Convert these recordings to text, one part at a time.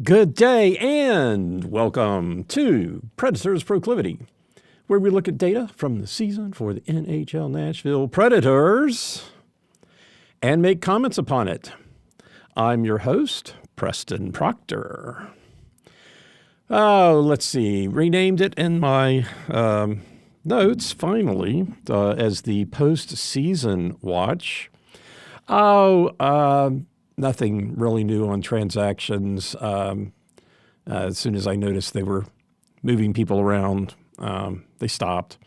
Good day and welcome to Predators Proclivity, where we look at data from the season for the NHL Nashville Predators and make comments upon it. I'm your host, Preston Proctor. Oh, let's see. Renamed it in my notes, finally, as the post-season watch. Nothing really new on transactions. As soon as I noticed they were moving people around, they stopped.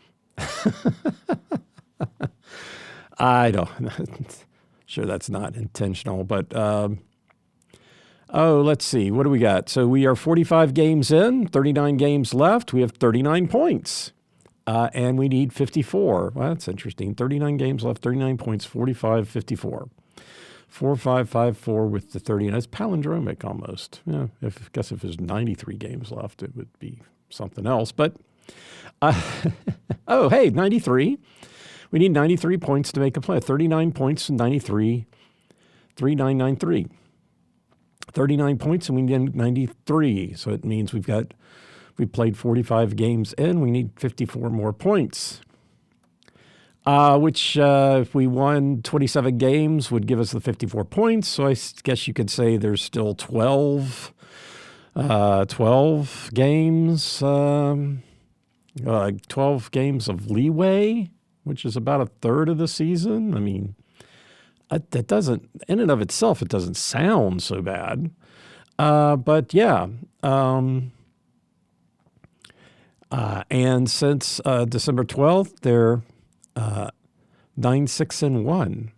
I don't, sure that's not intentional, but let's see. What do we got? So we are 45 games in, 39 games left. We have 39 points, and we need 54. Well, that's interesting. 39 games left, 39 points, 45, 54. 4-5-5-4 with the 30. That's palindromic almost. Yeah, I guess if there's 93 games left, it would be something else. But, 93. We need 93 points to make a play. 39 points and 93, 3993. 39 points and we need 93. So it means we played 45 games in. We need 54 more points. Which if we won 27 games would give us the 54 points. So I guess you could say there's still 12 games, 12 games of leeway, which is about a third of the season. I mean, that doesn't, in and of itself, it doesn't sound so bad. But yeah. And since December 12th, they're 9-6-1,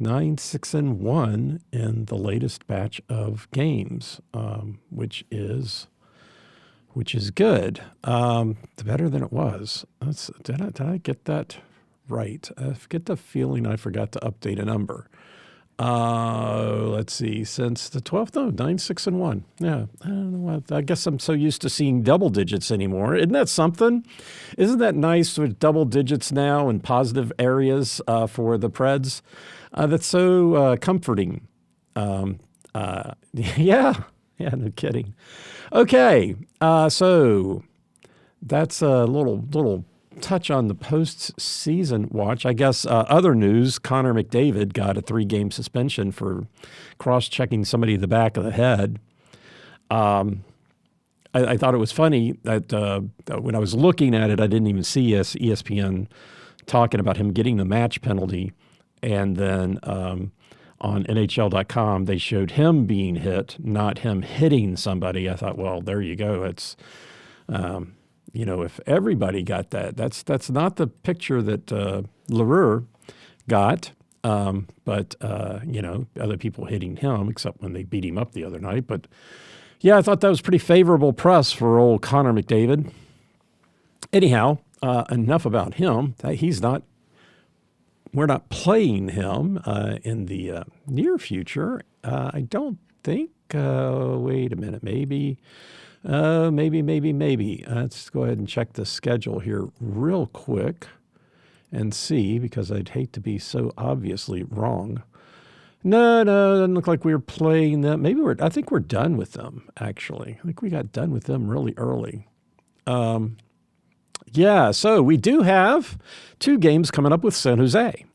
9-6-1 in the latest batch of games, which is good. Better than it was. Did I get that right? I get the feeling I forgot to update a number. Let's see. Since the 12th, 9-6-1. Yeah, I don't know what. I guess I'm so used to seeing double digits anymore. Isn't that something? Isn't that nice with double digits now in positive areas for the Preds? That's so comforting. Yeah, no kidding. Okay, so that's a little touch on the post-season watch. I guess other news, Connor McDavid got a 3-game suspension for cross-checking somebody in the back of the head. I thought it was funny that when I was looking at it, I didn't even see ESPN talking about him getting the match penalty. And then on NHL.com, they showed him being hit, not him hitting somebody. I thought, well, there you go. It's... if everybody got that, that's not the picture that Leroux got, but other people hitting him, except when they beat him up the other night. But, yeah, I thought that was pretty favorable press for old Connor McDavid. Anyhow, enough about him. We're not playing him in the near future. I don't think. Wait a minute, maybe. Maybe. Let's go ahead and check the schedule here real quick and see, because I'd hate to be so obviously wrong. No, it doesn't look like we were playing them. I think we're done with them, actually. I think we got done with them really early. So we do have 2 games coming up with San Jose.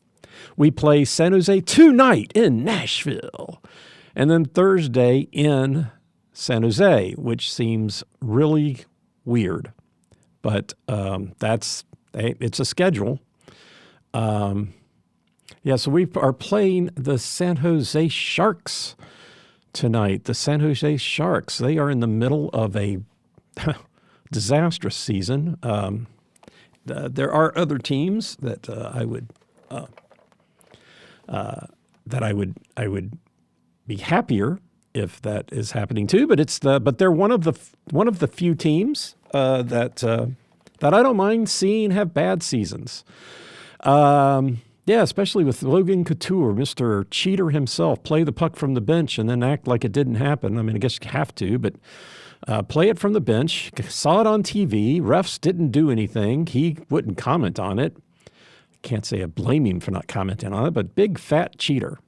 We play San Jose tonight in Nashville, and then Thursday in San Jose, which seems really weird, but it's a schedule. So we are playing the San Jose Sharks tonight. The San Jose Sharks, they are in the middle of a disastrous season. There are other teams that I would be happier if that is happening too, but they're one of the few teams that I don't mind seeing have bad seasons. Especially with Logan Couture, Mr. Cheater himself, play the puck from the bench and then act like it didn't happen. I mean, I guess you have to, but play it from the bench. Saw it on TV. Refs didn't do anything. He wouldn't comment on it. Can't say I blame him for not commenting on it, but big fat cheater.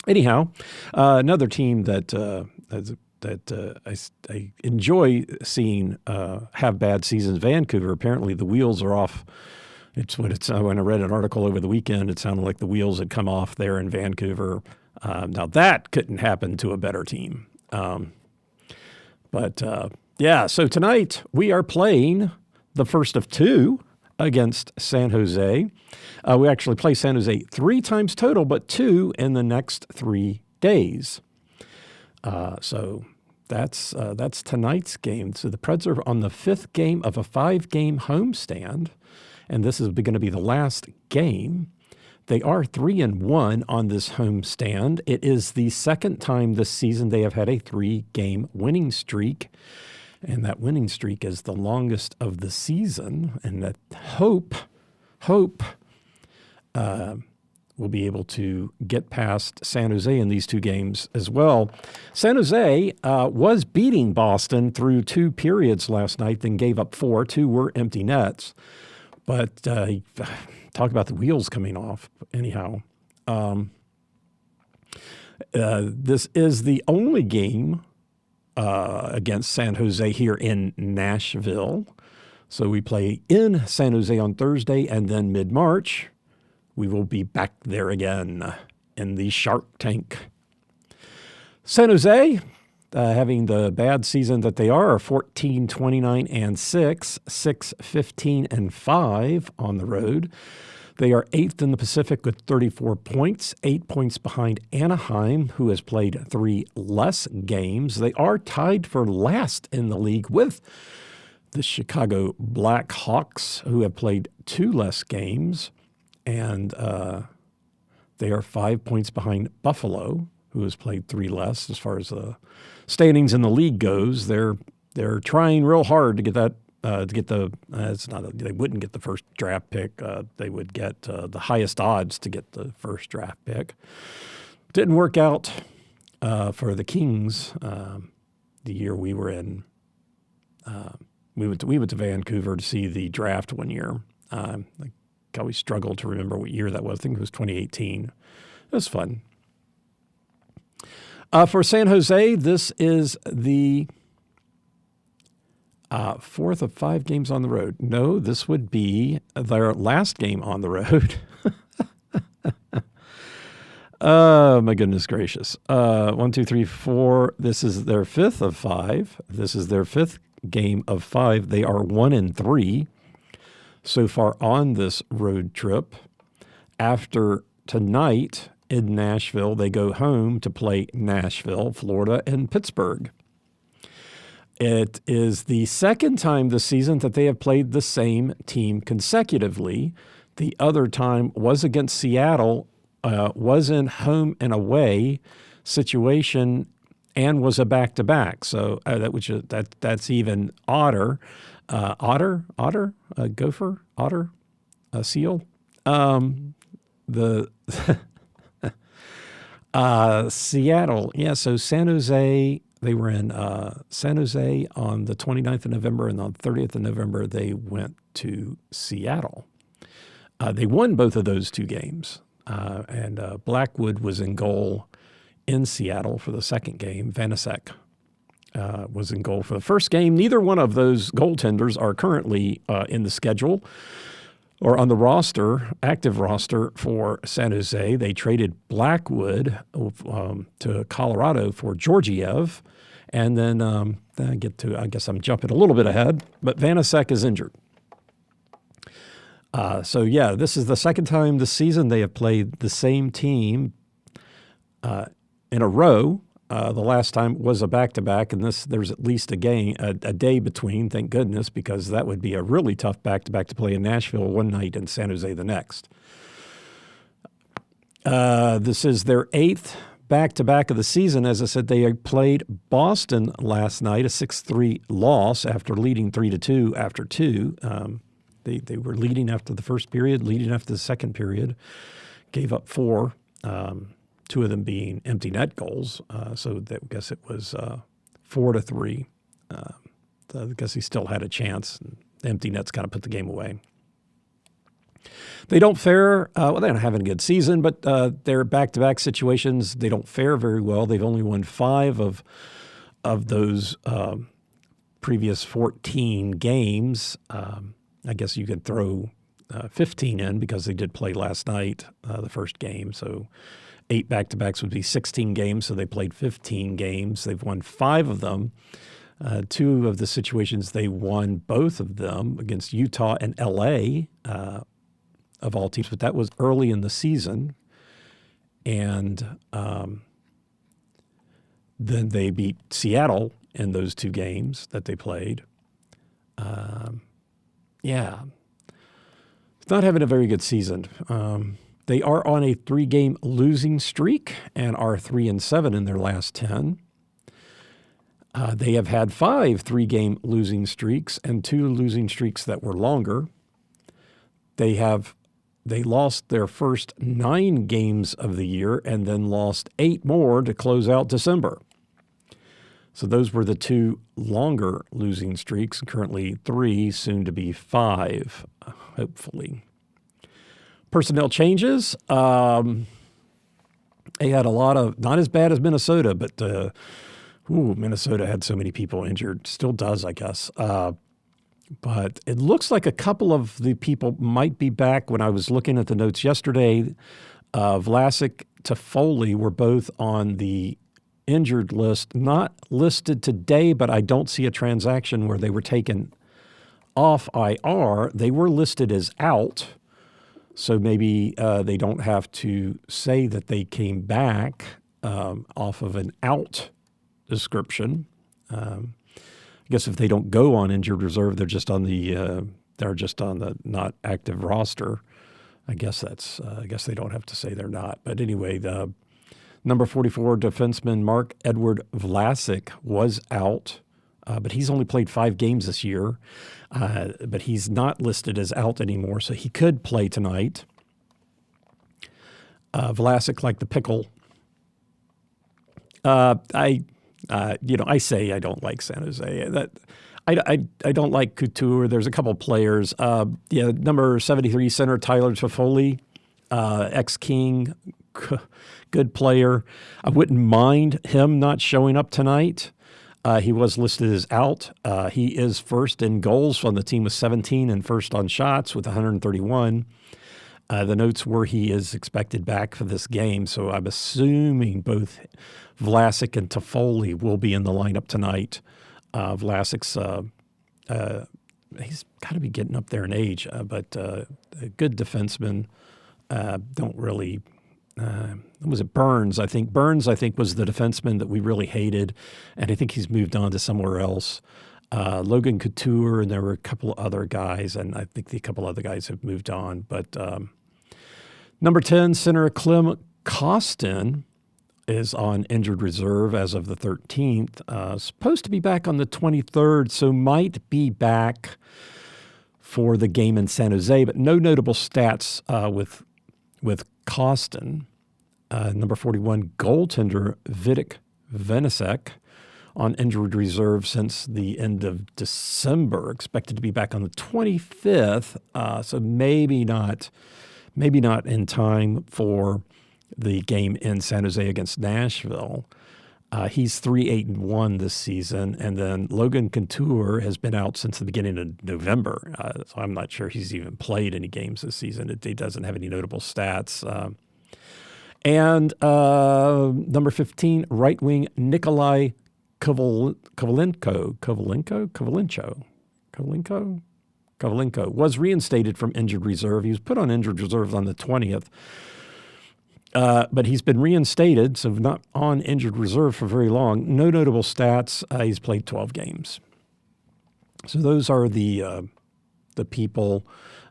Anyhow, another team that I enjoy seeing have bad seasons. Vancouver, apparently the wheels are off. When I read an article over the weekend, it sounded like the wheels had come off there in Vancouver. Now that couldn't happen to a better team. So tonight we are playing the first of two against San Jose. We actually play San Jose 3 times total, but 2 in the next 3 days. So that's tonight's game. So the Preds are on the 5th game of a 5-game homestand, and this is going to be the last game. They are 3-1 on this homestand. It is the second time this season they have had a 3-game winning streak, and that winning streak is the longest of the season. And that hope will be able to get past San Jose in these 2 games as well. San Jose was beating Boston through 2 periods last night, then gave up 4. 2 were empty nets. But talk about the wheels coming off. Anyhow, this is the only game against San Jose here in Nashville. So we play in San Jose on Thursday, and then mid-March, we will be back there again in the Shark Tank. San Jose, having the bad season that they are 14-29-6, 6-15-5 on the road. They are 8th in the Pacific with 34 points, 8 points behind Anaheim, who has played 3 less games. They are tied for last in the league with the Chicago Blackhawks, who have played 2 less games. And they are 5 points behind Buffalo, who has played 3 less as far as the standings in the league goes. They're trying real hard to get that they wouldn't get the first draft pick. They would get the highest odds to get the first draft pick. Didn't work out for the Kings the year we were in. We went to Vancouver to see the draft one year. I always struggle to remember what year that was. I think it was 2018. It was fun. For San Jose, this is the 4th of 5 games on the road. No, this would be their last game on the road. Oh, my goodness gracious. 1, 2, 3, 4. This is their 5th of 5. This is their 5th game of 5. They are 1-3 so far on this road trip. After tonight in Nashville, they go home to play Nashville, Florida, and Pittsburgh. It is the second time this season that they have played the same team consecutively. The other time was against Seattle, was in home and away situation, and was a back-to-back. So that's even odder. Gopher, otter, seal. Seattle, yeah. So San Jose. They were in San Jose on the 29th of November, and on the 30th of November, they went to Seattle. They won both of those 2 games, and Blackwood was in goal in Seattle for the second game. Vanasek was in goal for the first game. Neither one of those goaltenders are currently in the schedule or on the roster, active roster for San Jose. They traded Blackwood to Colorado for Georgiev. And then I guess I'm jumping a little bit ahead, but Vanasek is injured. This is the second time this season they have played the same team in a row. The last time was a back-to-back, and there's at least a day between, thank goodness, because that would be a really tough back-to-back to play in Nashville one night and San Jose the next. This is their 8th back-to-back of the season. As I said, they played Boston last night, a 6-3 loss after leading 3-2 after 2. They were leading after the first period, leading after the second period, gave up 4. 2 of them being empty net goals. I guess it was 4-3. I guess he still had a chance. And the empty nets kind of put the game away. They don't fare, they're not having a good season, but their back-to-back situations, they don't fare very well. They've only won 5 of of those previous 14 games, I guess you could throw 15 in because they did play last night, the first game. So 8 back-to-backs would be 16 games, so they played 15 games. They've won 5 of them. 2 of the situations, they won both of them against Utah and L.A., of all teams, but that was early in the season. And then they beat Seattle in those 2 games that they played. It's not having a very good season. They are on a 3-game losing streak and are 3-7 in their last 10. They have had 5 3-game losing streaks and 2 losing streaks that were longer. They lost their first 9 games of the year and then lost 8 more to close out December. So those were the 2 longer losing streaks, currently 3, soon to be 5, hopefully. Personnel changes. They had a lot of, not as bad as Minnesota, but Minnesota had so many people injured. Still does, I guess. But it looks like a couple of the people might be back. When I was looking at the notes yesterday, Vlasic, Toffoli were both on the injured list, not listed today, but I don't see a transaction where they were taken off IR. They were listed as out, so maybe they don't have to say that they came back off of an out description. I guess if they don't go on injured reserve, they're just on the not active roster. I guess they don't have to say they're not. But anyway, the number 44 defenseman Marc-Edouard Vlasic was out, but he's only played 5 games this year. But he's not listed as out anymore, so he could play tonight. Vlasic, like the pickle. I say I don't like San Jose. I don't like Couture. There's a couple of players. Number 73 center Tyler Toffoli, ex-King, good player. I wouldn't mind him not showing up tonight. He was listed as out. He is first in goals on the team with 17 and first on shots with 131. The notes were he is expected back for this game, so I'm assuming both Vlasic and Toffoli will be in the lineup tonight. Vlasic's he's got to be getting up there in age, but a good defenseman. Don't really. Was it Burns? I think Burns was the defenseman that we really hated, and I think he's moved on to somewhere else. Logan Couture, and there were a couple of other guys, and I think a couple other guys have moved on. But number 10, center Klim Kostin is on injured reserve as of the 13th. Supposed to be back on the 23rd, so might be back for the game in San Jose, but no notable stats with Kostin. Number 41, goaltender Vitek Vanecek on injured reserve since the end of December, expected to be back on the 25th, so maybe not in time for the game in San Jose against Nashville. He's 3-8-1 this season, and then Logan Couture has been out since the beginning of November, so I'm not sure he's even played any games this season. He doesn't have any notable stats. And number 15, right wing Nikolai Kovalenko was reinstated from injured reserve. He was put on injured reserve on the 20th. But he's been reinstated, so not on injured reserve for very long. No notable stats. He's played 12 games. So those are the people.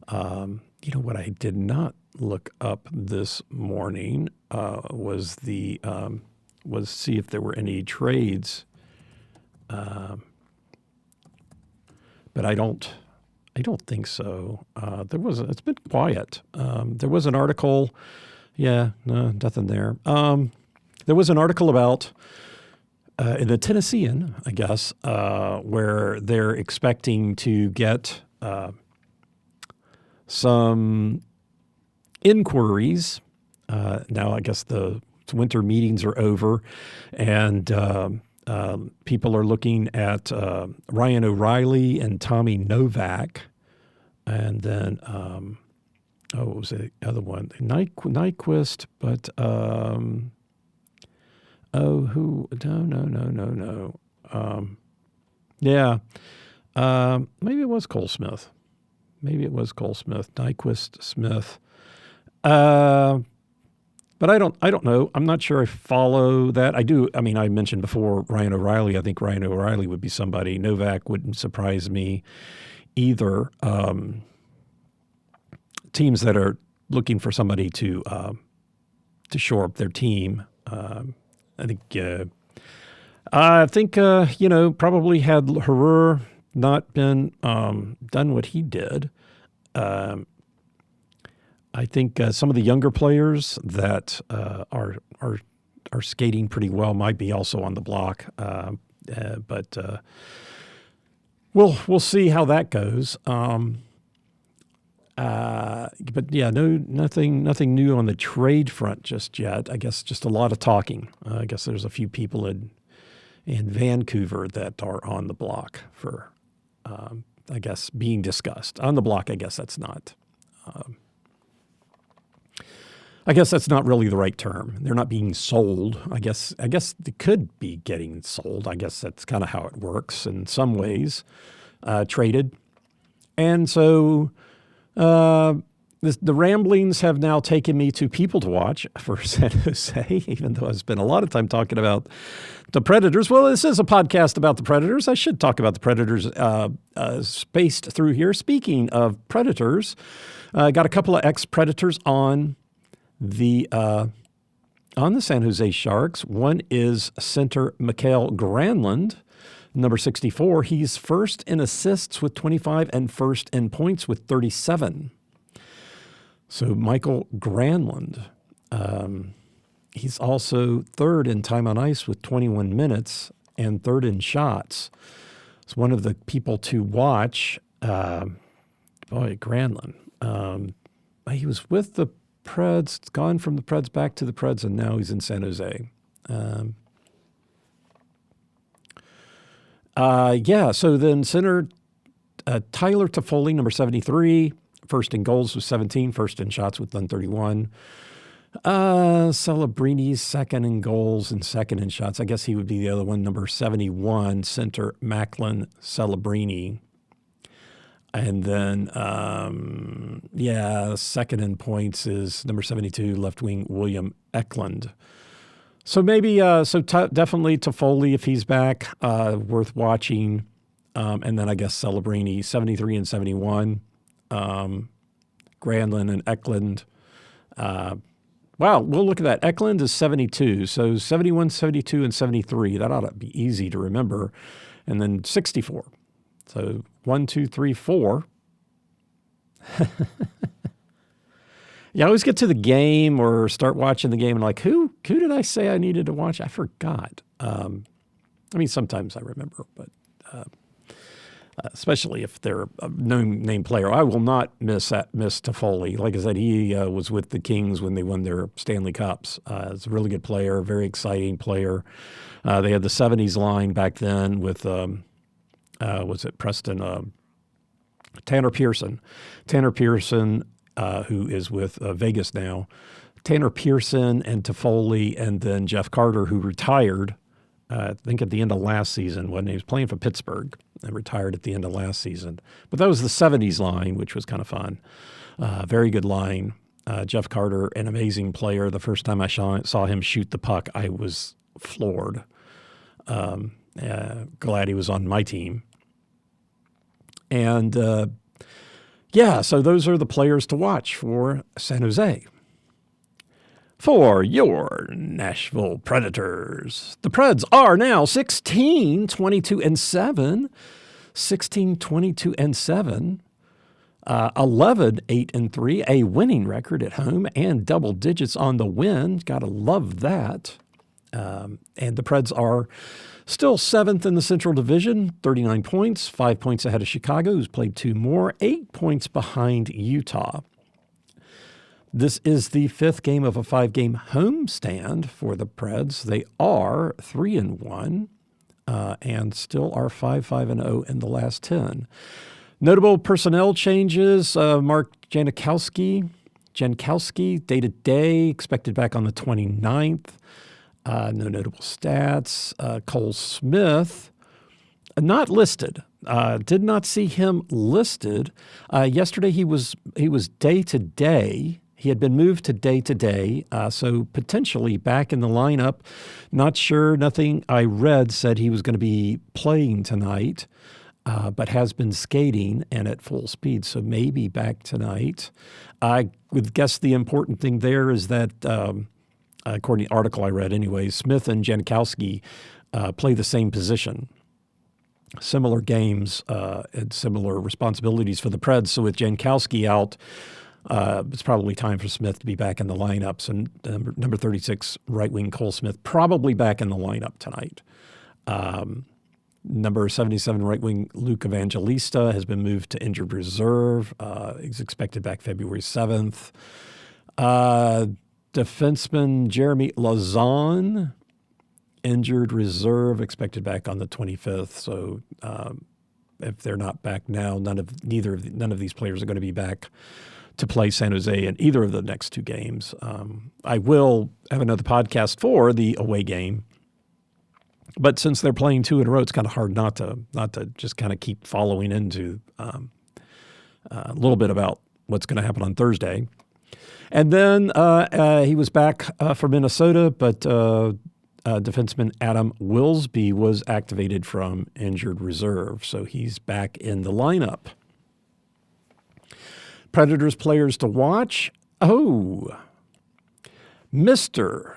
What I did not look up this morning was see if there were any trades. But I don't think so. It's been quiet. There was an article. Yeah, no, nothing there. There was an article about in the Tennessean, I guess, where they're expecting to get some inquiries. Now, I guess the winter meetings are over, and People are looking at Ryan O'Reilly and Tommy Novak. And then, what was the other one? Nyquist, but, no. Maybe it was Cole Smith. Nyquist, Smith. But I don't know. I'm not sure I follow that. I do. I mean, I mentioned before Ryan O'Reilly. I think Ryan O'Reilly would be somebody. Novak wouldn't surprise me either. Teams that are looking for somebody to shore up their team. I think probably had Herrera not been done what he did. I think some of the younger players that are skating pretty well might be also on the block, but we'll see how that goes. But yeah, nothing new on the trade front just yet. I guess just a lot of talking. I guess there's a few people in Vancouver that are on the block for, I guess, being discussed. On the block, I guess that's not. I guess that's not really the right term. They're not being sold. I guess they could be getting sold. I guess that's kind of how it works in some ways, traded. And so the ramblings have now taken me to people to watch for San Jose, even though I spent a lot of time talking about the Predators. Well, this is a podcast about the Predators. I should talk about the Predators spaced through here. Speaking of Predators, got a couple of ex-Predators on the San Jose Sharks. One is center Mikael Granlund, number 64. He's first in assists with 25 and first in points with 37. So Michael Granlund, he's also third in time on ice with 21 minutes and third in shots. It's one of the people to watch. Granlund. He was with the Preds, gone from the Preds back to the Preds, and now he's in San Jose. So then center Tyler Toffoli, number 73, first in goals with 17, first in shots with 31. Celebrini's second in goals and second in shots. I guess he would be the other one, number 71, center Macklin Celebrini. And then, second in points is number 72, left wing William Eklund. So maybe, definitely Toffoli if he's back, worth watching. And then I guess Celebrini, 73 and 71. Granlund and Eklund. We'll look at that. Eklund is 72. So 71, 72, and 73. That ought to be easy to remember. And then 64. So 1, 2, 3, 4. I always get to the game or start watching the game and like, who did I say I needed to watch? I forgot. Sometimes I remember, but especially if they're a known name player. I will not miss Toffoli. Like I said, he was with the Kings when they won their Stanley Cups. He's a really good player, very exciting player. They had the 70s line back then with was it Preston? Tanner Pearson. Tanner Pearson, who is with Vegas now. Tanner Pearson and Toffoli, and then Jeff Carter, who retired, I think at the end of last season when he was playing for Pittsburgh and retired at the end of last season. But that was the 70s line, which was kind of fun. Very good line. Jeff Carter, an amazing player. The first time I saw him shoot the puck, I was floored. Glad he was on my team. And so those are the players to watch for San Jose. For your Nashville Predators, the Preds are now 16, 22, and 7. 16, 22, and 7. 11, 8, and 3. A winning record at home and double digits on the win. Got to love that. And the Preds are still 7th in the Central Division, 39 points, 5 points ahead of Chicago, who's played 2 more, 8 points behind Utah. This is the 5th game of a 5-game homestand for the Preds. They are 3-1. and still are 5-5-0 in the last 10. Notable personnel changes, Mark Jankowski, day-to-day, expected back on the 29th. No notable stats. Cole Smith, not listed. Did not see him listed. Yesterday he was day-to-day. He had been moved to day-to-day, so potentially back in the lineup. Not sure. Nothing I read said he was going to be playing tonight, but has been skating and at full speed, so maybe back tonight. I would guess the important thing there is that, according to the article I read anyway, Smith and Jankowski play the same position. Similar games and similar responsibilities for the Preds. So with Jankowski out, it's probably time for Smith to be back in the lineups. And number 36, right wing Cole Smith, probably back in the lineup tonight. Number 77, right wing Luke Evangelista has been moved to injured reserve. He's expected back February 7th. Defenseman Jeremy Lauzon, injured reserve, expected back on the 25th. So if they're not back now, none of these players are going to be back to play San Jose in either of the next two games. I will have another podcast for the away game, but since they're playing two in a row, it's kind of hard not to just kind of keep following into a little bit about what's going to happen on Thursday. And then he was back for Minnesota, but defenseman Adam Wilsby was activated from injured reserve, so he's back in the lineup. Predators players to watch. Mr.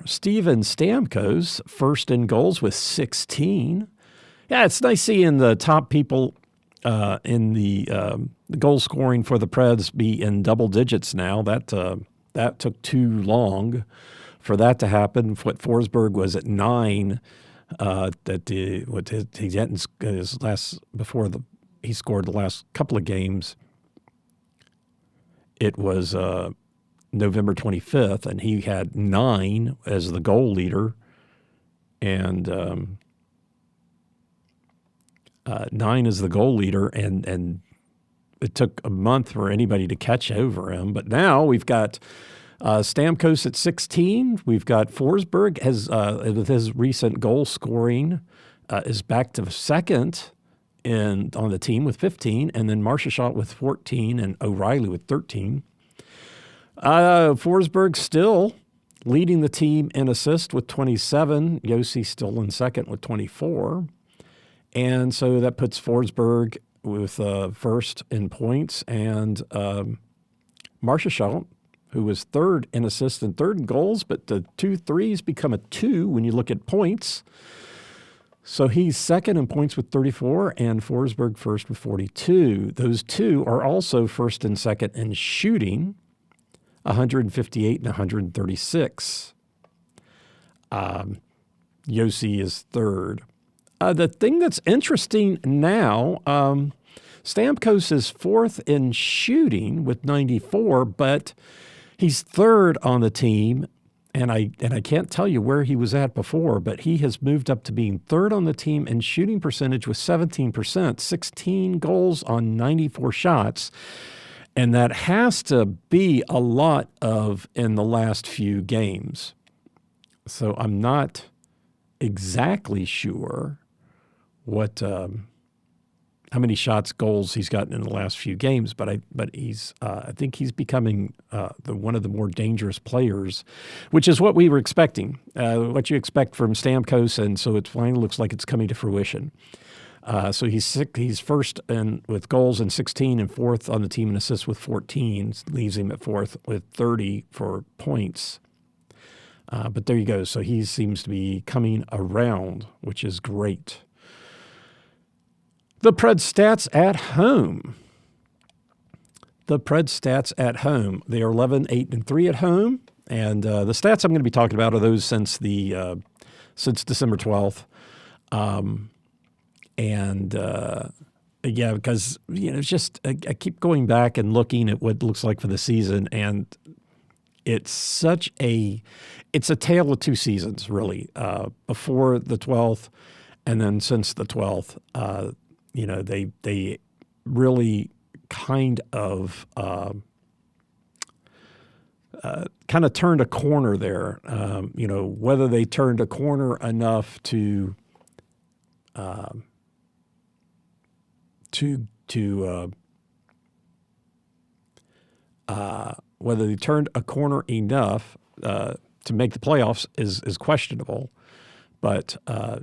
Steven Stamkos, first in goals with 16. Yeah, it's nice seeing the top people in the goal scoring for the Preds be in double digits now. That took too long for that to happen. Forsberg was at 9. He scored the last couple of games. It was November 25th, and he had 9 as the goal leader, and 9 as the goal leader, and it took a month for anybody to catch over him. But now we've got Stamkos at 16. We've got Forsberg with his recent goal scoring is back to second on the team with 15, and then Marchessault with 14 and O'Reilly with 13. Forsberg still leading the team in assists with 27. Josi still in second with 24. And so that puts Forsberg with first in points, and Marchessault, who was third in assists and third in goals, but the 2 threes become a 2 when you look at points. So he's second in points with 34, and Forsberg first with 42. Those two are also first and second in shooting, 158 and 136. Josi is third. The thing that's interesting now, Stamkos is fourth in shooting with 94, but he's third on the team. And I can't tell you where he was at before, but he has moved up to being third on the team in shooting percentage with 17%, 16 goals on 94 shots. And that has to be a lot of in the last few games. So I'm not exactly sure how many shots, goals he's gotten in the last few games, but I think he's becoming one of the more dangerous players, which is what we were expecting, what you expect from Stamkos, and so it finally looks like it's coming to fruition. So he's first with goals and 16, and fourth on the team in assists with 14, leaves him at fourth with 30 for points. But there you go. So he seems to be coming around, which is great. The Preds stats at home. They are 11-8-3 at home. And the stats I'm going to be talking about are those since December 12th. Because, it's just, I keep going back and looking at what it looks like for the season, and it's a tale of two seasons, really. Before the 12th And then since the 12th, they really kind of turned a corner there. Whether they turned a corner enough to whether they turned a corner enough to make the playoffs is questionable. But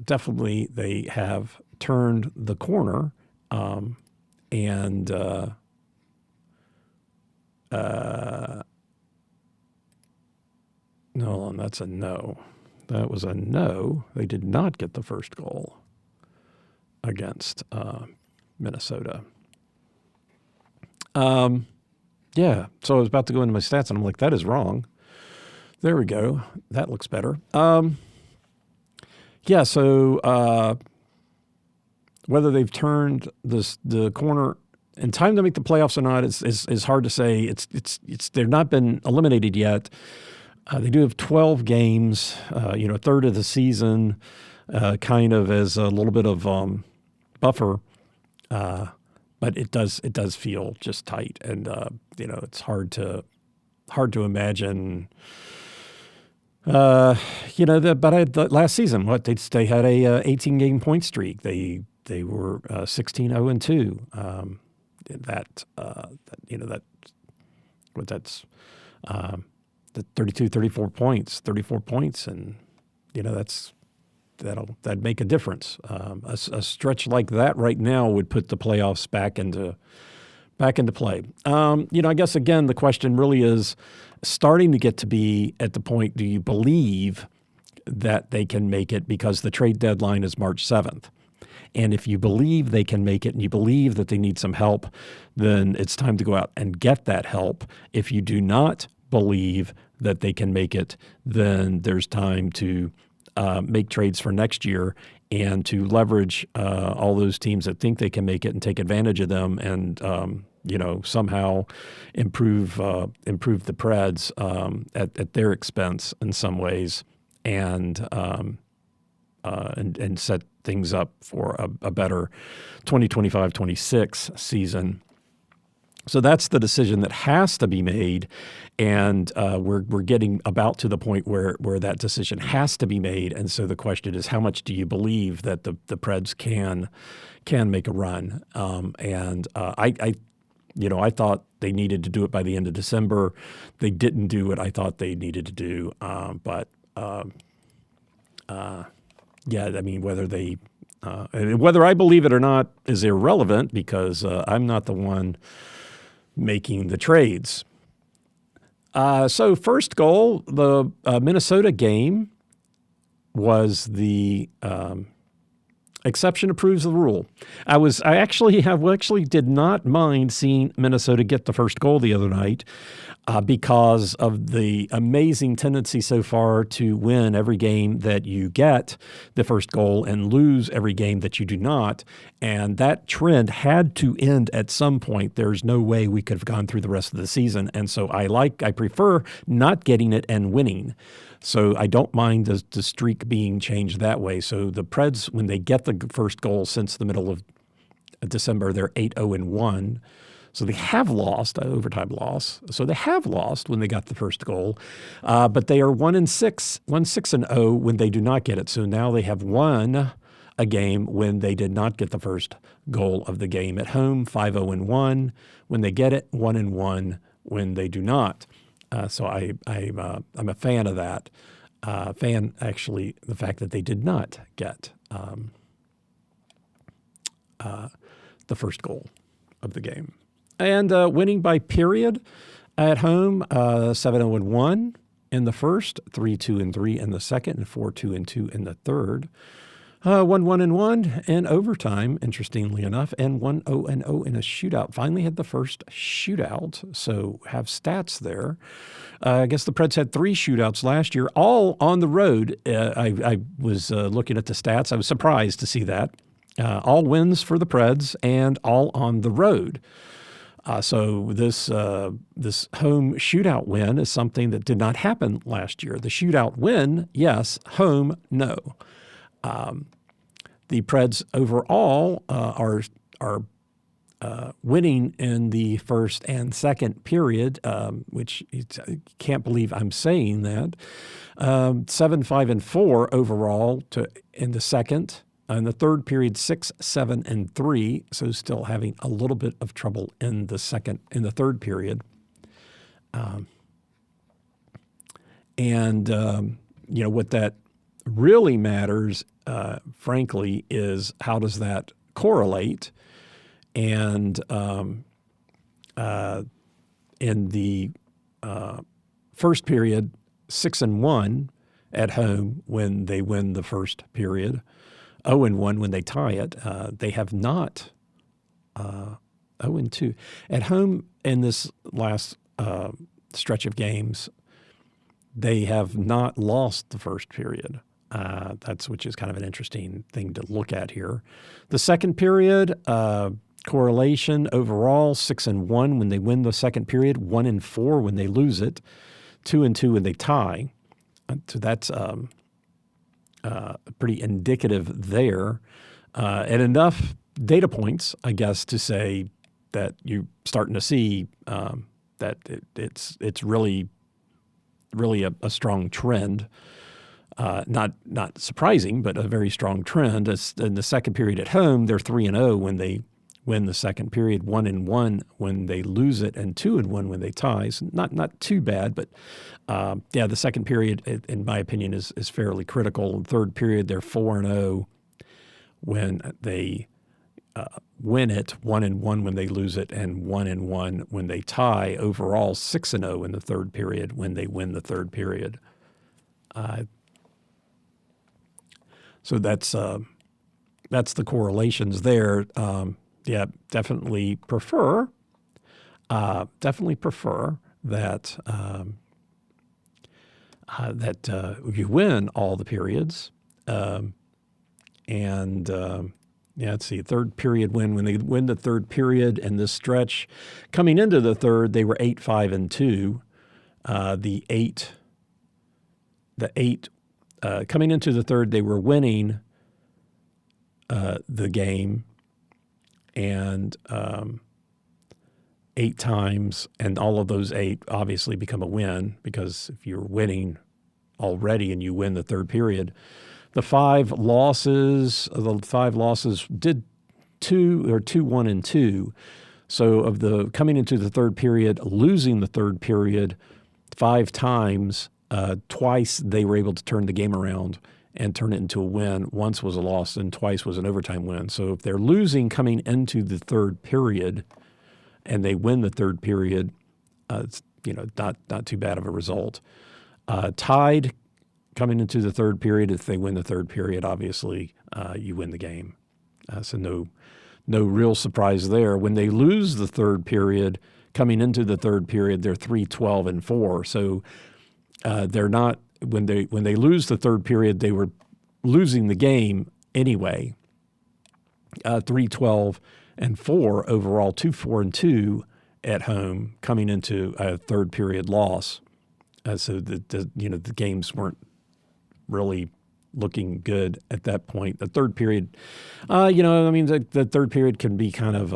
definitely they have turned the corner, and no, that's a no. That was a no. They did not get the first goal against Minnesota. Yeah, so I was about to go into my stats, and I'm like, that is wrong. There we go. That looks better. Yeah, so whether they've turned the corner in time to make the playoffs or not is hard to say. It's they've not been eliminated yet. They do have 12 games, a third of the season, kind of as a little bit of buffer. But it does feel just tight, and it's hard to imagine. Last season, they had a 18-game point streak. They were 16-0-2. That's the 34 points, and that'd make a difference. A stretch like that right now would put the playoffs back into play. I guess again the question really is starting to get to be at the point: do you believe that they can make it because the trade deadline is March 7th? And if you believe they can make it and you believe that they need some help, then it's time to go out and get that help. If you do not believe that they can make it, then there's time to make trades for next year and to leverage all those teams that think they can make it and take advantage of them and somehow improve the Preds at their expense in some ways, and set things up for a better 2025-26 season. So that's the decision that has to be made, and we're getting about to the point where that decision has to be made. And so the question is, how much do you believe that the Preds can make a run? I thought they needed to do it by the end of December. They didn't do what I thought they needed to do. Whether I believe it or not is irrelevant because I'm not the one making the trades. So first goal, the Minnesota game was the exception that proves the rule. I actually did not mind seeing Minnesota get the first goal the other night because of the amazing tendency so far to win every game that you get the first goal and lose every game that you do not. And that trend had to end at some point. There's no way we could have gone through the rest of the season. And so I prefer not getting it and winning. So I don't mind the streak being changed that way. So the Preds, when they get the first goal since the middle of December, they're 8-0-1. So they have lost, overtime loss. So they have lost when they got the first goal. But they are 1-6-0 when they do not get it. So now they have won a game when they did not get the first goal of the game. At home, 5-0-1 when they get it, 1-1 when they do not. So I'm a fan of that. Actually, the fact that they did not get the first goal of the game. And winning by period at home, 7-0-1 in the first, 3-2-3 in the second, and 4-2-2 in the third. 1-1-1 in overtime, interestingly enough, and 1-0-0 in a shootout. Finally had the first shootout, so have stats there. I guess the Preds had 3 shootouts last year, all on the road. I was looking at the stats. I was surprised to see that. All wins for the Preds and all on the road. So this home shootout win is something that did not happen last year. The shootout win, yes. Home, no. the Preds overall are winning in the first and second period, which I can't believe I'm saying that. 7-5-4 overall in the second. In the third period, 6-7-3. So still having a little bit of trouble in the third period. What that really matters, frankly, is how does that correlate? And in the first period, 6-1 at home when they win the first period, 0-1 when they tie it. They have not 0-2 at home in this last stretch of games. They have not lost the first period. Which is kind of an interesting thing to look at here. The second period, correlation overall, 6-1 when they win the second period, 1-4 when they lose it, 2-2 when they tie. So that's pretty indicative there. And enough data points, I guess, to say that you're starting to see that it's really a strong trend. Not surprising, but a very strong trend. As in the second period at home, they're 3-0 when they win the second period, 1-1 when they lose it, and 2-1 when they tie. So not too bad, but the second period, in my opinion, is fairly critical. In the third period, they're 4-0 when they win it, 1-1 when they lose it, and 1-1 when they tie. Overall, 6-0 in the third period when they win the third period. So that's the correlations there. Definitely prefer that you win all the periods. Let's see, third period win. When they win the third period in this stretch, coming into the third, they were 8-5-2. Coming into the third, they were winning the game, and 8 times, and all of those 8 obviously become a win, because if you're winning already and you win the third period, the 5 losses did 2-1-2. So of the coming into the third period, losing the third period 5 times. Twice they were able to turn the game around and turn it into a win. Once was a loss and twice was an overtime win. So if they're losing coming into the third period and they win the third period, it's not too bad of a result. Tied coming into the third period, if they win the third period, obviously you win the game. So no real surprise there. When they lose the third period, coming into the third period, they're 3-12-4. So they're not, when they lose the third period, they were losing the game anyway. 3-12-4 overall, 2-4-2 at home coming into a third period loss. So the games weren't really looking good at that point. The third period, the third period can be kind of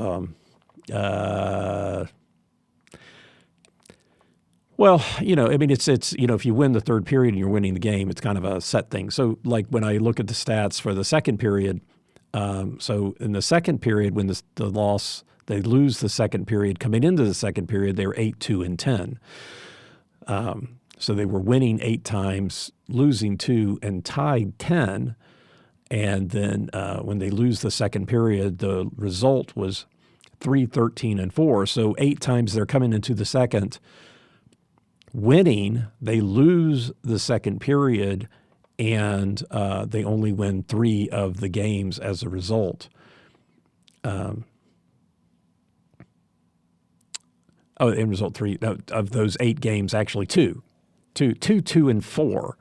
it's if you win the third period and you're winning the game, it's kind of a set thing. So like when I look at the stats for the second period, so in the second period when they lose the second period, coming into the second period, they were 8-2-10. So they were winning 8 times, losing 2, and tied 10. And then when they lose the second period, the result was 3-13-4. So 8 times they're coming into the second winning, they lose the second period, and they only win 3 of the games as a result. In result 3 of those 8 games, actually 2, 2-2-4.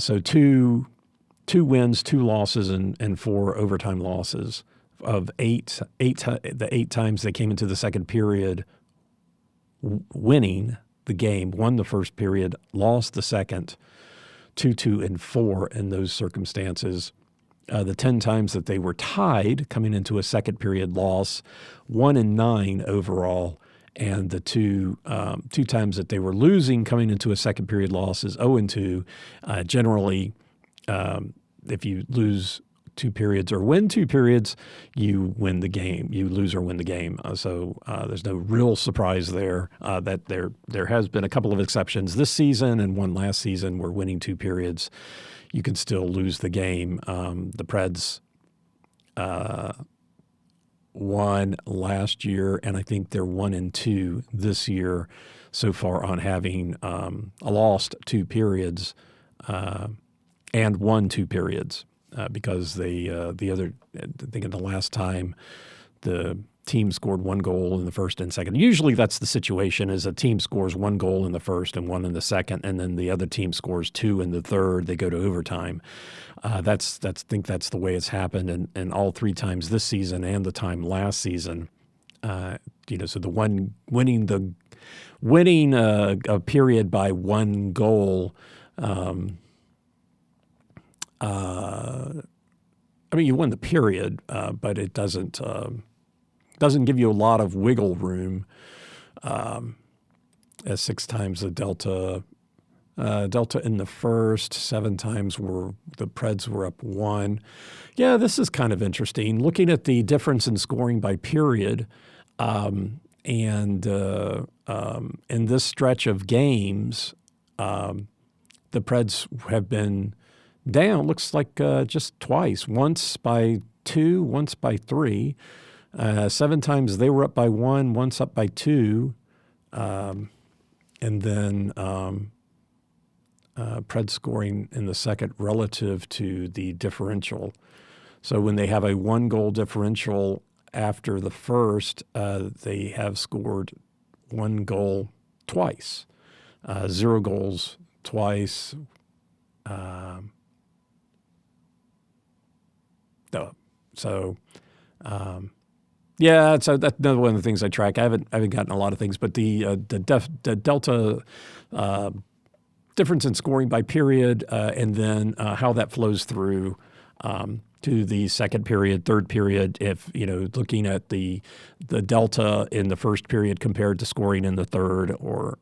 So two wins, 2 losses, and 4 overtime losses. Of the 8 times they came into the second period winning the game, won the first period, lost the second, 2-2-4 in those circumstances. the 10 times that they were tied coming into a second period loss, 1-9 overall. And the two times that they were losing coming into a second period loss is 0-2. Generally, if you lose 2 periods or win 2 periods, you win the game. You lose or win the game. So there's no real surprise there. That there has been a couple of exceptions this season and one last season where winning 2 periods, you can still lose the game. The Preds won last year, and I think they're 1-2 this year so far on having lost 2 periods and won 2 periods because the other, I think in the last time, the team scored 1 goal in the first and second. Usually that's the situation, is a team scores 1 goal in the first and 1 in the second, and then the other team scores 2 in the third. They go to overtime. I think that's the way it's happened, and all 3 times this season and the time last season. So the one winning a period by 1 goal. You win the period, but it doesn't give you a lot of wiggle room. As 6 times the delta in the first, 7 times the Preds were up 1. Yeah, this is kind of interesting. Looking at the difference in scoring by period, and in this stretch of games, the Preds have been down, looks like just twice, once by 2, once by 3. 7 times they were up by 1, once up by 2. And then Preds scoring in the second relative to the differential. So when they have a 1-goal differential after the first, they have scored 1 goal twice, 0 goals twice. So that's another one of the things I track. I haven't gotten a lot of things, but the delta difference in scoring by period, and then how that flows through to the second period, third period. If looking at the delta in the first period compared to scoring in the third, or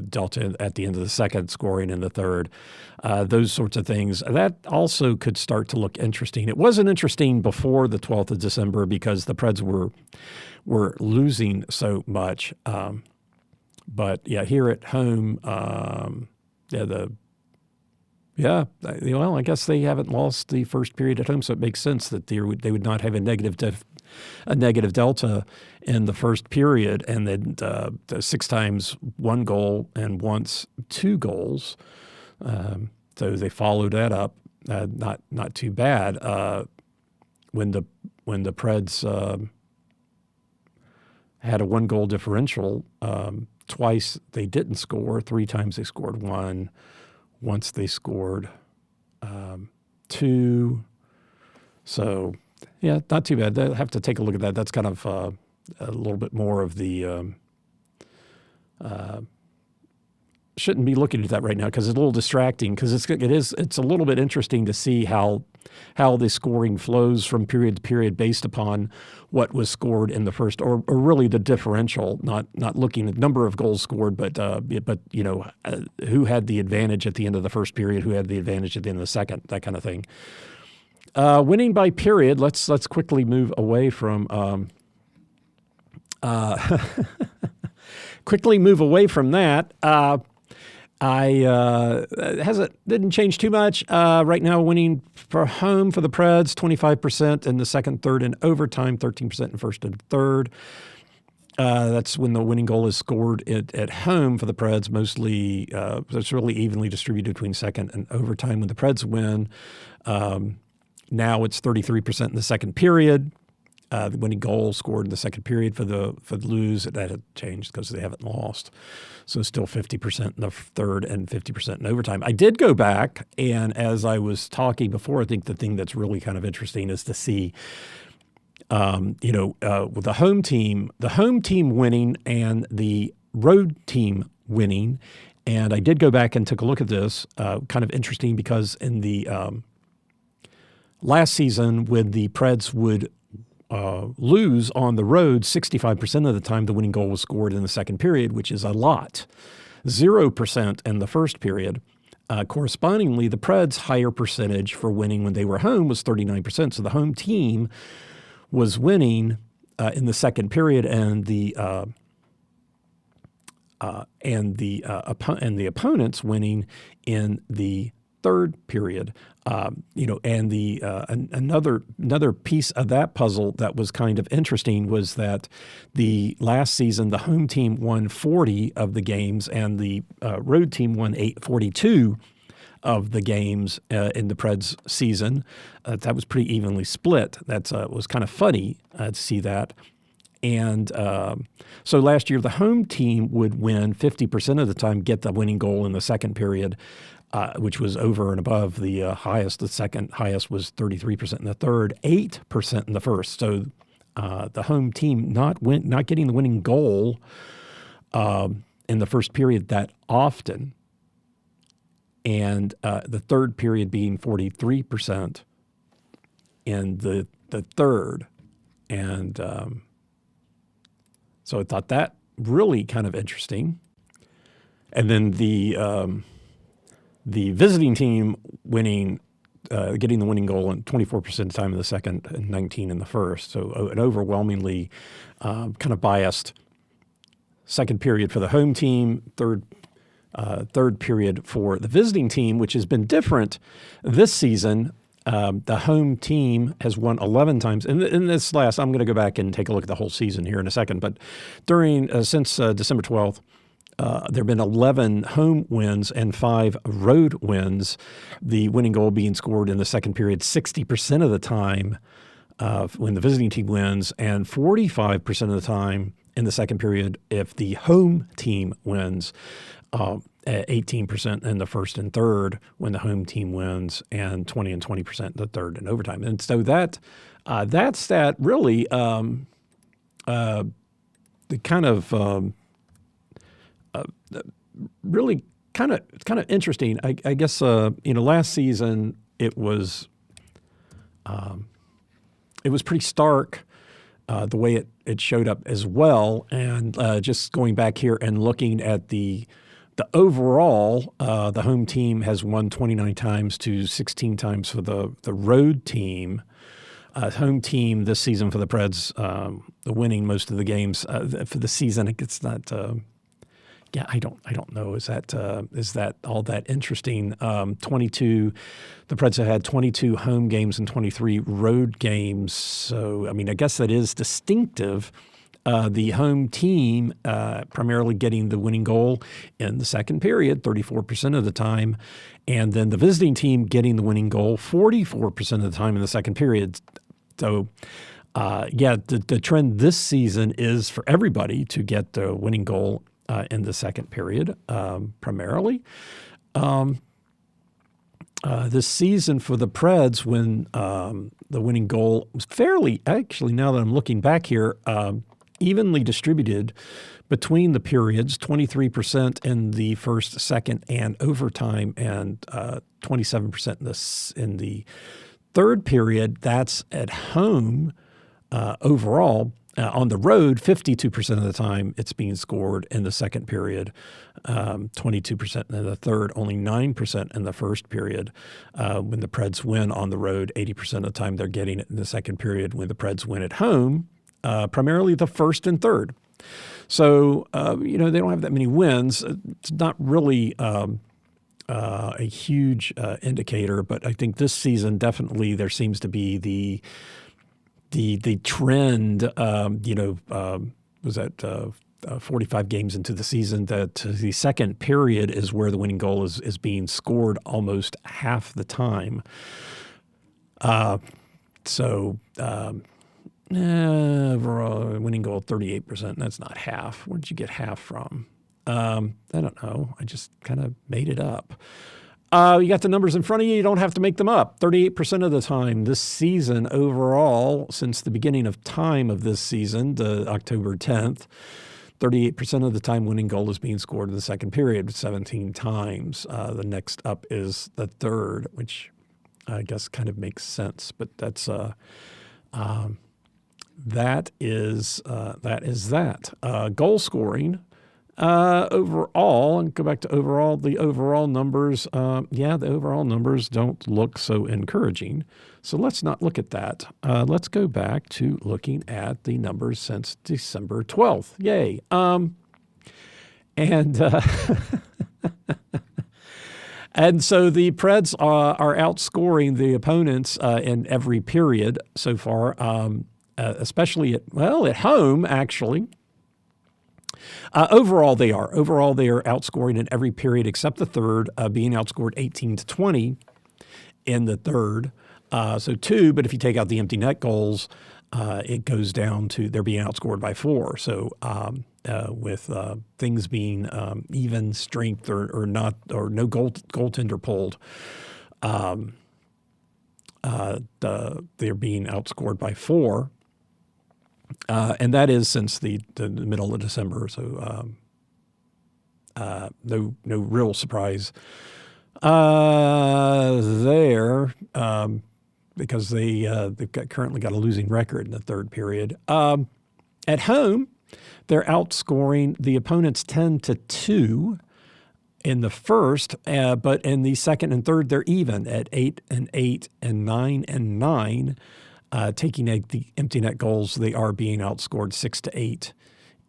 delta at the end of the second, scoring in the third, those sorts of things, that also could start to look interesting. It wasn't interesting before the 12th of December because the Preds were losing so much. But yeah, here at home, I guess they haven't lost the first period at home, so it makes sense that they would not have a negative delta in the first period, and then 6 times 1 goal and once 2 goals. So they followed that up. Not too bad. When the Preds had a 1-goal differential, twice they didn't score. 3 times they scored 1. Once they scored 2. So, yeah, not too bad. I'll have to take a look at that. That's kind of a little bit more of the shouldn't be looking at that right now because it's a little distracting, because it's a little bit interesting to see how the scoring flows from period to period based upon what was scored in the first, or really the differential, not looking at number of goals scored, but who had the advantage at the end of the first period, who had the advantage at the end of the second, that kind of thing. Winning by period. Let's quickly move away from that. Didn't change too much. Right now, winning for home for the Preds, 25% in the second, third, and overtime, 13% in first and third. That's when the winning goal is scored at home for the Preds. Mostly, it's really evenly distributed between second and overtime. When the Preds win, now it's 33% in the second period. The winning goal scored in the second period. For the lose, that had changed because they haven't lost. So still 50% in the third and 50% in overtime. I did go back, and as I was talking before, I think the thing that's really kind of interesting is to see, with the home team winning and the road team winning. And I did go back and took a look at this. Kind of interesting because in the last season, when the Preds would lose on the road, 65% of the time the winning goal was scored in the second period, which is a lot. 0% in the first period. Correspondingly, the Preds' higher percentage for winning when they were home was 39%. So the home team was winning in the second period, and the opponents winning in the third period. And the another piece of that puzzle that was kind of interesting was that the last season the home team won 40 of the games and the road team won 42 of the games in the Preds season. That was pretty evenly split. That was kind of funny to see that. And so last year the home team would win 50% of the time, get the winning goal in the second period, which was over and above the highest. The second highest was 33% in the third, 8% in the first. So the home team not getting the winning goal in the first period that often, and the third period being 43% in the third. And so I thought that really kind of interesting. And then the visiting team winning, getting the winning goal in 24% of the time in the second and 19% in the first. So an overwhelmingly kind of biased second period for the home team, third period for the visiting team, which has been different this season. The home team has won 11 times. In this last, I'm going to go back and take a look at the whole season here in a second. But since December 12th, there have been 11 home wins and 5 road wins, the winning goal being scored in the second period 60% of the time when the visiting team wins, and 45% of the time in the second period if the home team wins. 18% in the first and third when the home team wins, and 20 and 20% in the third and overtime. And so that stat really the kind of really kind of interesting. I guess last season it was pretty stark the way it showed up as well. And just going back here and looking at the overall, the home team has won 29 times to 16 times for the road team. Home team this season for the Preds, winning most of the games for the season. It's not. I don't know. Is that all that interesting? 22. The Preds have had 22 home games and 23 road games. So I mean, I guess that is distinctive. The home team primarily getting the winning goal in the second period, 34% of the time, and then the visiting team getting the winning goal 44% of the time in the second period. So, the trend this season is for everybody to get the winning goal in the second period, primarily. This season for the Preds, when the winning goal was fairly, actually, now that I'm looking back here, evenly distributed between the periods, 23% in the first, second, and overtime, and 27% in the third period. That's at home overall. On the road, 52% of the time it's being scored in the second period, 22% in the third, only 9% in the first period. When the Preds win on the road, 80% of the time they're getting it in the second period. When the Preds win at home, primarily the first and third. So, they don't have that many wins. It's not really a huge indicator, but I think this season definitely there seems to be the trend, was that 45 games into the season, that the second period is where the winning goal is being scored almost half the time. Overall winning goal 38%. That's not half. Where did you get half from? I don't know. I just kind of made it up. You got the numbers in front of you. You don't have to make them up. 38% of the time this season overall, since the beginning of time of this season, the October 10th, 38% of the time winning goal is being scored in the second period, 17 times. The next up is the third, which I guess kind of makes sense. But that is that. Goal scoring. Overall, and go back to overall, the overall numbers, the overall numbers don't look so encouraging. So let's not look at that. Let's go back to looking at the numbers since December 12th. Yay. And so the Preds are outscoring the opponents in every period so far, especially at home, actually. Overall, they are. Overall, they are outscoring in every period except the third, being outscored 18-20 in the third. So 2, but if you take out the empty net goals, it goes down to they're being outscored by 4. So with things being even strength or not or no goaltender pulled, they're being outscored by 4. And that is since the middle of December, so no real surprise there because they've currently got a losing record in the third period. At home, they're outscoring the opponents 10-2 in the first, but in the second and third, they're even at 8-8 and 9-9. Taking the empty net goals, they are being outscored 6-8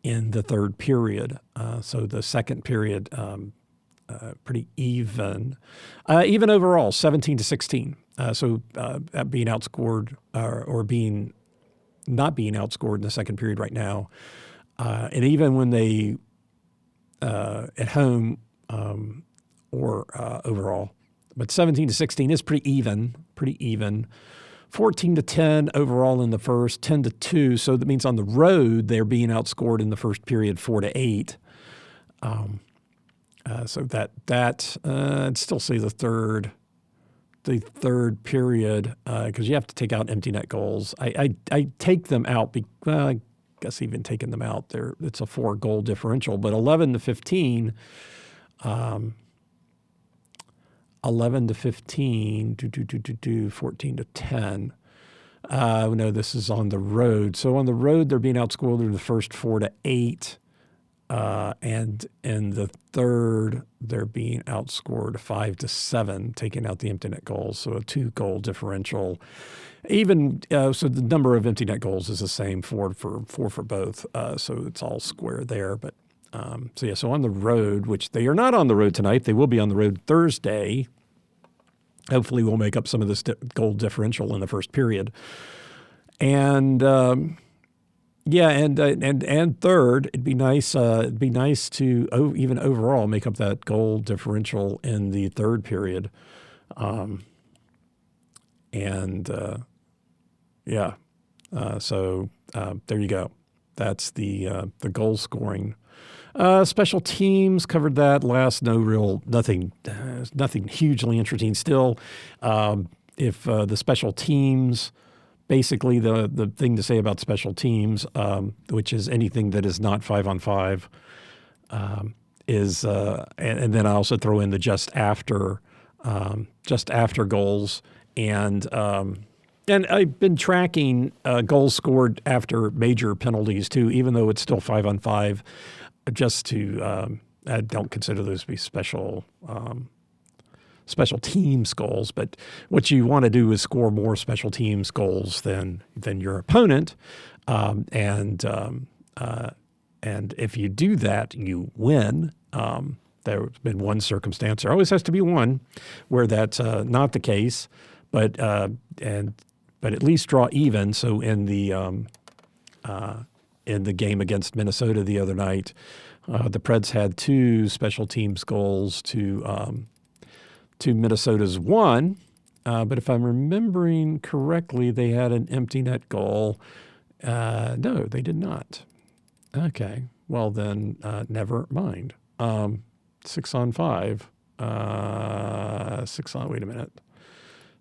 in the third period. So the second period, pretty even. Even overall, 17-16. So being outscored or being not being outscored in the second period right now. And even when they at home or overall, but 17-16 is pretty even. 14-10 overall in the first, 10-2. So that means on the road they're being outscored in the first period 4-8. So that I'd still say the third period because you have to take out empty net goals. I take them out. I guess even taking them out there, it's a 4-goal differential. But 11-15. 11-15, 14-10. No, this is on the road. So on the road, they're being outscored in the first 4-8. And in the third, they're being outscored 5-7, taking out the empty net goals. So a 2-goal differential. Even so, the number of empty net goals is the same, 4 for both. So it's all square there. But so on the road, which they are not on the road tonight, they will be on the road Thursday. Hopefully, we'll make up some of this goal differential in the first period, and third, it'd be nice to even overall make up that goal differential in the third period, so there you go. That's the goal scoring. Special teams, covered that last. Nothing hugely interesting still. If the special teams, basically the thing to say about special teams, which is anything that is not 5-on-5, is, and then I also throw in the just after goals, and I've been tracking goals scored after major penalties too, even though it's still 5-on-5. Just to, I don't consider those to be special teams goals, but what you want to do is score more special teams goals than your opponent, and if you do that, you win. There's been one circumstance, there always has to be one, where that's not the case, but at least draw even. So in the game against Minnesota the other night, the Preds had 2 special teams goals to Minnesota's 1. But if I'm remembering correctly, they had an empty net goal. No, they did not. Okay, well then, never mind. 6-on-5.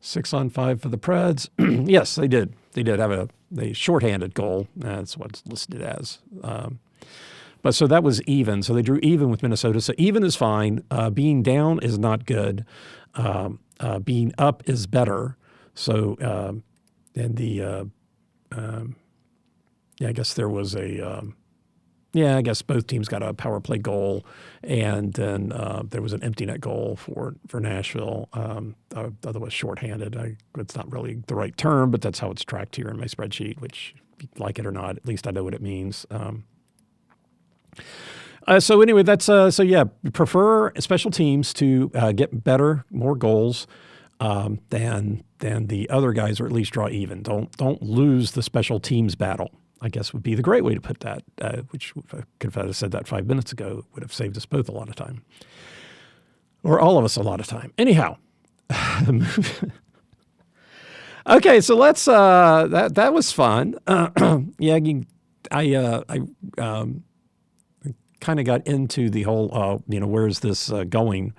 6-on-5 for the Preds. Yes, they did. They did have a shorthanded goal. That's what it's listed as. But so that was even. So they drew even with Minnesota. So even is fine. Being down is not good. being up is better. So, and I guess there was I guess both teams got a power play goal, and then there was an empty net goal for Nashville. Otherwise shorthanded. It's not really the right term, but that's how it's tracked here in my spreadsheet, which, if you like it or not, at least I know what it means. So anyway, that's prefer special teams to get better, more goals than the other guys, or at least draw even. Don't lose the special teams battle, I guess would be the great way to put that, which if I could have said that 5 minutes ago, it would have saved us both a lot of time. Or all of us a lot of time. Anyhow. Okay, so let's, that was fun. I kind of got into the whole, where's this going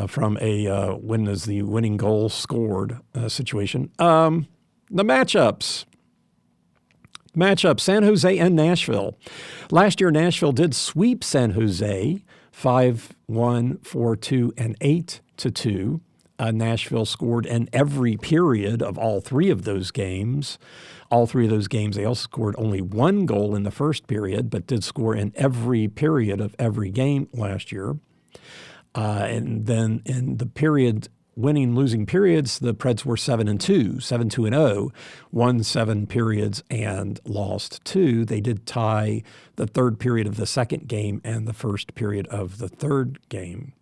from a when is the winning goal scored situation. The matchups. San Jose and Nashville. Last year, Nashville did sweep San Jose 5-1, 4-2, and 8-2. Nashville scored in every period of all three of those games. All three of those games, they also scored only one goal in the first period, but did score in every period of every game last year. And then in the losing periods, the Preds were 7-2, 7-2-0, won 7 periods and lost 2. They did tie the third period of the second game and the first period of the third game.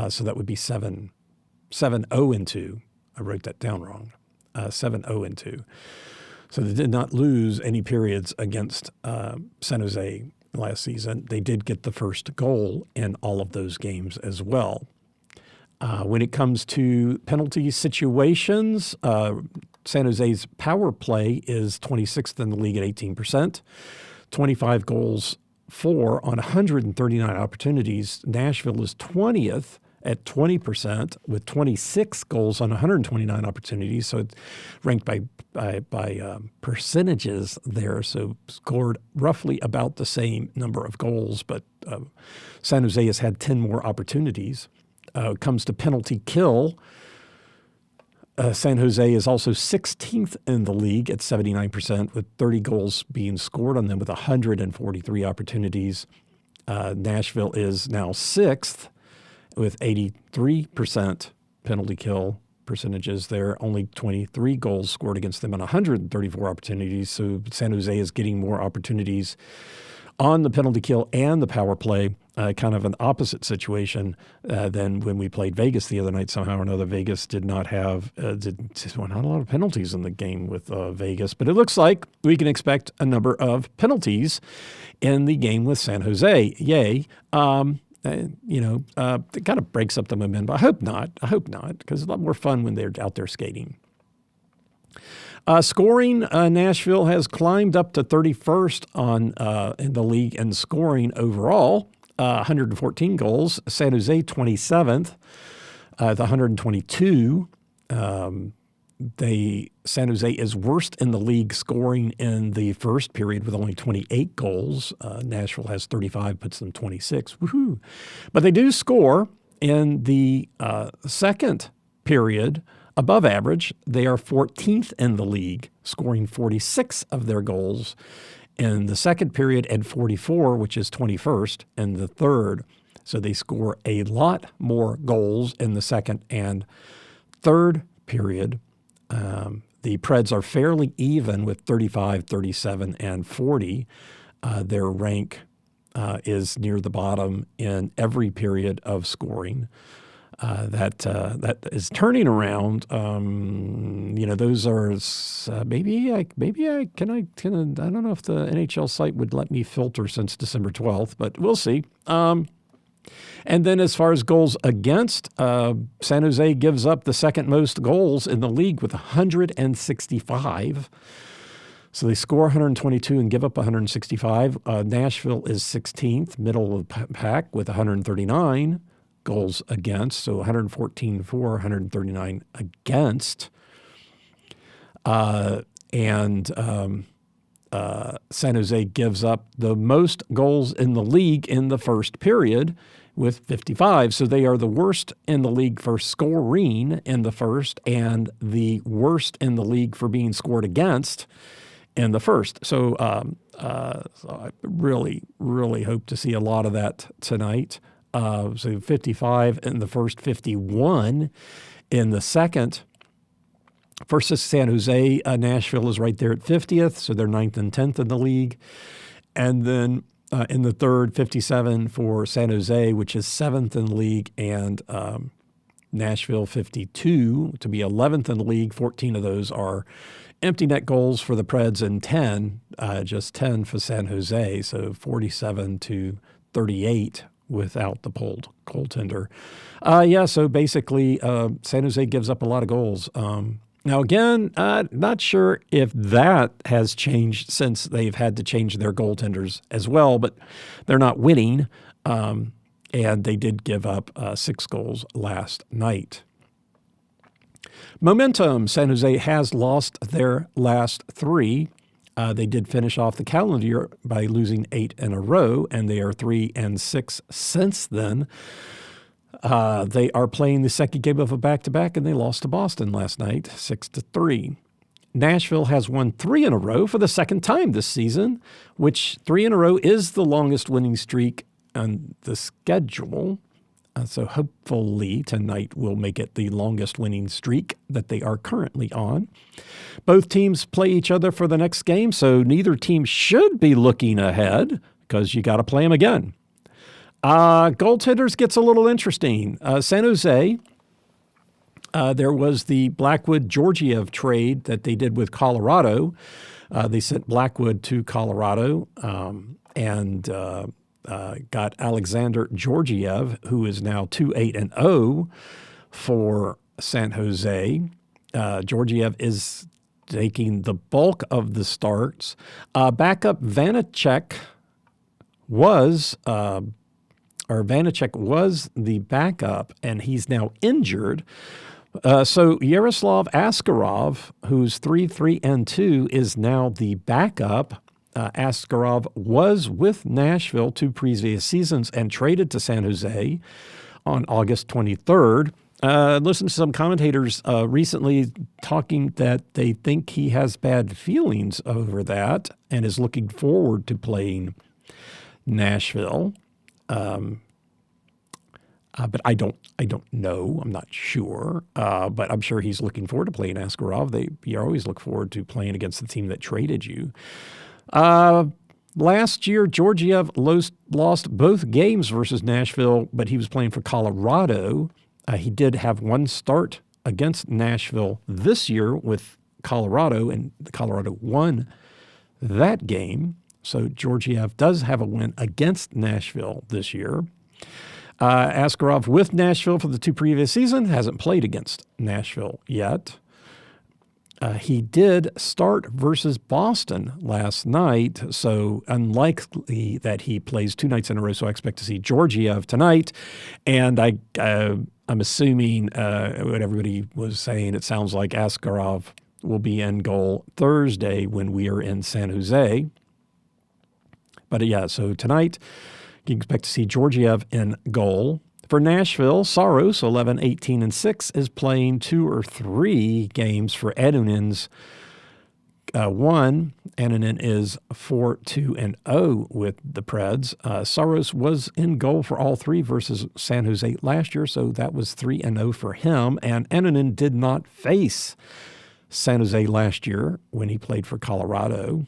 So that would be 7-0-2. I wrote that down wrong. 7-0-2. So they did not lose any periods against San Jose last season. They did get the first goal in all of those games as well. When it comes to penalty situations, San Jose's power play is 26th in the league at 18%, 25 goals for on 139 opportunities. Nashville is 20th at 20% with 26 goals on 129 opportunities. So it's ranked by percentages there. So scored roughly about the same number of goals, but San Jose has had 10 more opportunities. Comes to penalty kill, San Jose is also 16th in the league at 79% with 30 goals being scored on them with 143 opportunities. Nashville is now 6th with 83% penalty kill percentages there. Only 23 goals scored against them on 134 opportunities. So San Jose is getting more opportunities on the penalty kill and the power play, kind of an opposite situation than when we played Vegas the other night. Somehow or another, Vegas did not have not a lot of penalties in the game with Vegas, but it looks like we can expect a number of penalties in the game with San Jose. Yay. It kind of breaks up the momentum, but I hope not, because it's a lot more fun when they're out there skating. Scoring, Nashville has climbed up to 31st in the league in scoring overall, 114 goals. San Jose 27th, the 122. San Jose is worst in the league scoring in the first period with only 28 goals. Nashville has 35, puts them 26. Woohoo! But they do score in the second period above average. They are 14th in the league, scoring 46 of their goals in the second period and 44, which is 21st, in the third. So they score a lot more goals in the second and third period. The Preds are fairly even with 35, 37, and 40. Their rank is near the bottom in every period of scoring. That is turning around. Those are maybe I don't know if the NHL site would let me filter since December 12th, but we'll see. And then as far as goals against, San Jose gives up the second most goals in the league with 165. So they score 122 and give up 165. Nashville is 16th, middle of the pack, with 139 goals against. So 114 for, 139 against. And San Jose gives up the most goals in the league in the first period with 55. So they are the worst in the league for scoring in the first and the worst in the league for being scored against in the first. So I really, really hope to see a lot of that tonight. So 55 in the first, 51 in the second. Versus San Jose, Nashville is right there at 50th, so they're 9th and 10th in the league. And then in the third, 57 for San Jose, which is 7th in the league, and Nashville 52 to be 11th in the league. 14 of those are empty net goals for the Preds, and 10, just 10 for San Jose, so 47 to 38 without the pulled goaltender. So basically San Jose gives up a lot of goals. Now, again, not sure if that has changed since they've had to change their goaltenders as well, but they're not winning, and they did give up 6 goals last night. Momentum, San Jose has lost their last 3. They did finish off the calendar year by losing 8 in a row, and they are 3-6 since then. They are playing the second game of a back-to-back, and they lost to Boston last night, 6-3. Nashville has won 3 in a row for the second time this season, which 3 in a row is the longest winning streak on the schedule. So hopefully tonight will make it the longest winning streak that they are currently on. Both teams play each other for the next game, so neither team should be looking ahead because you got to play them again. Goaltenders gets a little interesting. San Jose, there was the Blackwood-Georgiev trade that they did with Colorado. They sent Blackwood to Colorado and got Alexander Georgiev, who is now 2-8-0 for San Jose. Georgiev is taking the bulk of the starts. Backup Vanacek was the backup, and he's now injured. So Yaroslav Askarov, who's 3-3-2, is now the backup. Askarov was with Nashville 2 previous seasons and traded to San Jose on August 23rd. Listened to some commentators recently talking that they think he has bad feelings over that and is looking forward to playing Nashville. But I don't know. I'm not sure. But I'm sure he's looking forward to playing Askarov. You always look forward to playing against the team that traded you. Last year, Georgiev lost both games versus Nashville, but he was playing for Colorado. He did have 1 start against Nashville this year with Colorado, and Colorado won that game. So Georgiev does have a win against Nashville this year. Askarov with Nashville for the 2 previous seasons hasn't played against Nashville yet. He did start versus Boston last night, so unlikely that he plays 2 nights in a row, so I expect to see Georgiev tonight. And I'm assuming what everybody was saying, it sounds like Askarov will be in goal Thursday when we are in San Jose. But so tonight you can expect to see Georgiev in goal. For Nashville, Saros, 11-18-6, is playing 2 or 3 games for Edunen's 1. Edunen is 4-2-0 with the Preds. Saros was in goal for all 3 versus San Jose last year, so that was 3-0 for him. And Edunen did not face San Jose last year when he played for Colorado.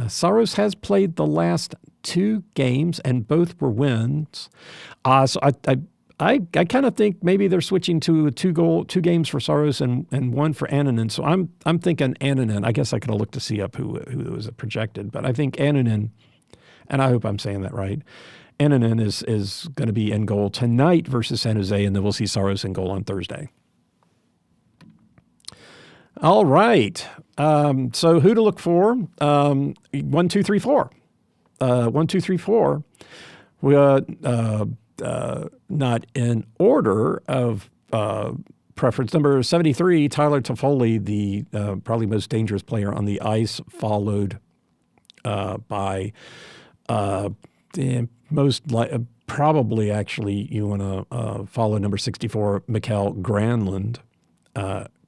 Saros has played the last 2 games, and both were wins. So I kind of think maybe they're switching to 2 games for Saros and 1 for Annunen. So I'm thinking Annunen. I guess I could have looked to see up who was projected, but I think Annunen, and I hope I'm saying that right. Annunen is going to be in goal tonight versus San Jose, and then we'll see Saros in goal on Thursday. All right. So who to look for? 1, 2, 3, 4. 1, 2, 3, 4. We not in order of preference. Number 73, Tyler Toffoli, the probably most dangerous player on the ice, followed by probably actually you want to follow number 64, Mikael Granlund,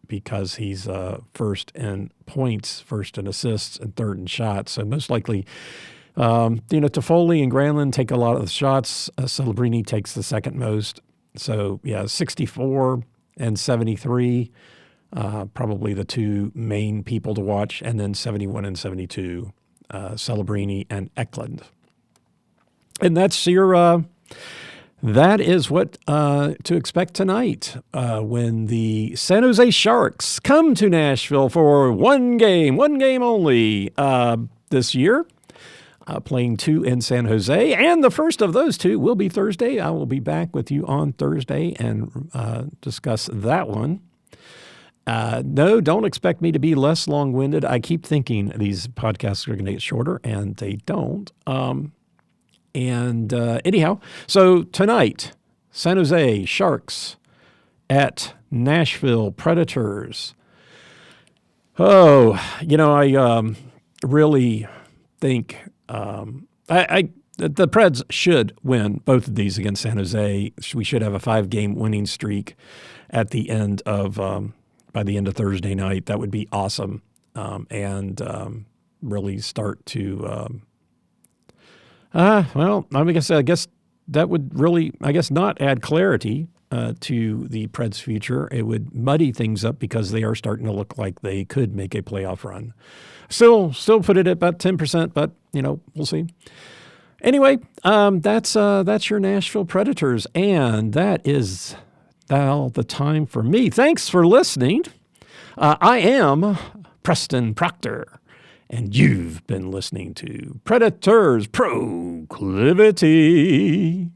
because he's first in points, first in assists, and third in shots. So most likely, Toffoli and Granlund take a lot of the shots. Celebrini takes the second most. So, 64 and 73, probably the two main people to watch. And then 71 and 72, Celebrini and Eklund. And that's that is what to expect tonight when the San Jose Sharks come to Nashville for one game only this year. Playing two in San Jose, and the first of those two will be Thursday. I will be back with you on Thursday and discuss that one. No, don't expect me to be less long-winded. I keep thinking these podcasts are going to get shorter, and they don't. Anyhow, so tonight, San Jose Sharks at Nashville Predators. Oh, I really think the Preds should win both of these against San Jose. We should have a 5-game winning streak at the end of by the end of Thursday night. That would be awesome, and really start to. I guess that would really, not add clarity to the Preds' future. It would muddy things up because they are starting to look like they could make a playoff run. Still put it at about 10%, but we'll see. Anyway, that's your Nashville Predators, and that is all the time for me. Thanks for listening. I am Preston Proctor, and you've been listening to Predators Proclivity.